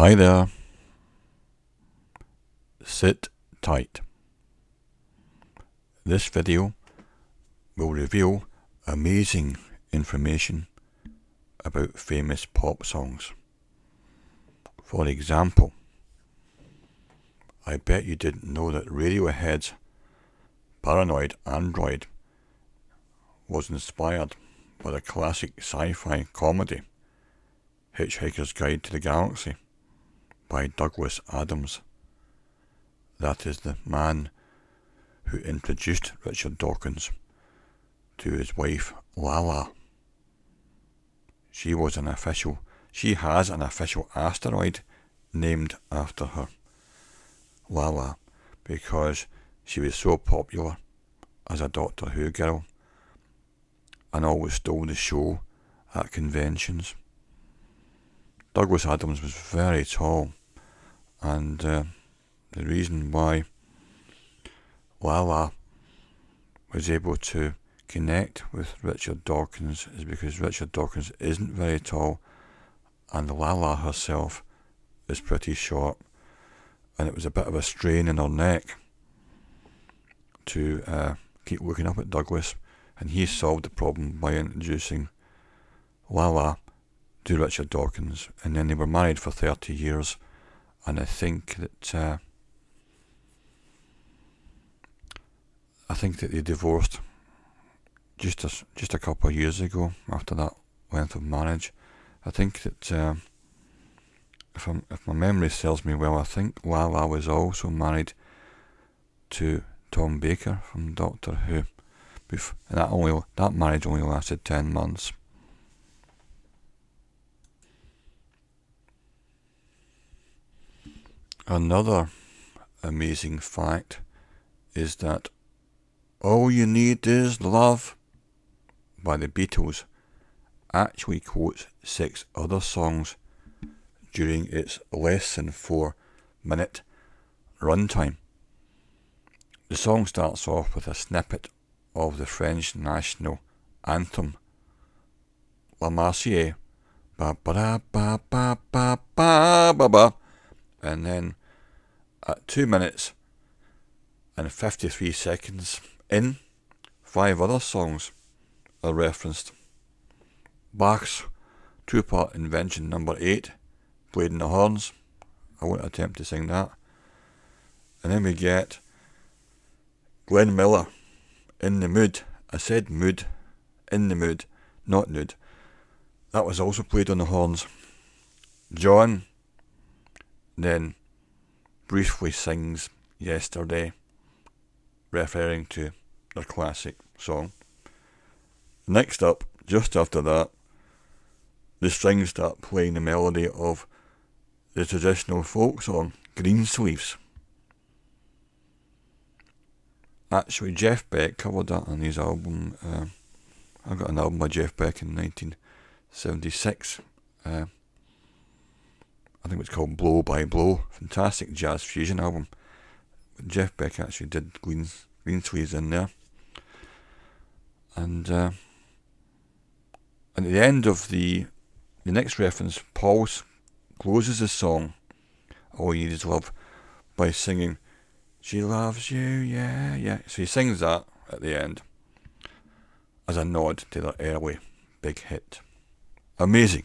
Hi there. Sit tight. This video will reveal amazing information about famous pop songs. For example, I bet you didn't know that Radiohead's Paranoid Android was inspired by the classic sci-fi comedy Hitchhiker's Guide to the Galaxy by Douglas Adams. That is the man who introduced Richard Dawkins to his wife Lala. She has an official asteroid named after her, Lala, because she was so popular as a Doctor Who girl and always stole the show at conventions. Douglas Adams was very tall, and the reason why Lala was able to connect with Richard Dawkins is because Richard Dawkins isn't very tall and Lala herself is pretty short, and it was a bit of a strain in her neck to keep looking up at Douglas, and he solved the problem by introducing Lala to Richard Dawkins, and then they were married for 30 years, and I think that they divorced just a couple of years ago after that length of marriage. I think that if my memory serves me well, I think Lala was also married to Tom Baker from Doctor Who, and that marriage only lasted 10 months. Another amazing fact is that All You Need Is Love by the Beatles actually quotes 6 other songs during its less than 4-minute runtime. The song starts off with a snippet of the French national anthem, La Marseillaise, ba ba da ba ba ba ba ba ba, and then at 2 minutes and 53 seconds in, 5 other songs are referenced. Bach's 2-part invention number 8, played in the horns. I won't attempt to sing that. And then we get Glenn Miller, In the Mood. I said mood, in the mood, not nude. That was also played on the horns. John then briefly sings Yesterday, referring to their classic song. Next up, just after that, the strings start playing the melody of the traditional folk song, Greensleeves. Actually, Jeff Beck covered that on his album. I got an album by Jeff Beck in 1976. I think it's called Blow by Blow. Fantastic jazz fusion album. Jeff Beck actually did Greensleeves in there. And at the end of the next reference, Paul closes the song, All You Need Is Love, by singing, She Loves You, yeah, yeah. So he sings that at the end as a nod to their early big hit. Amazing.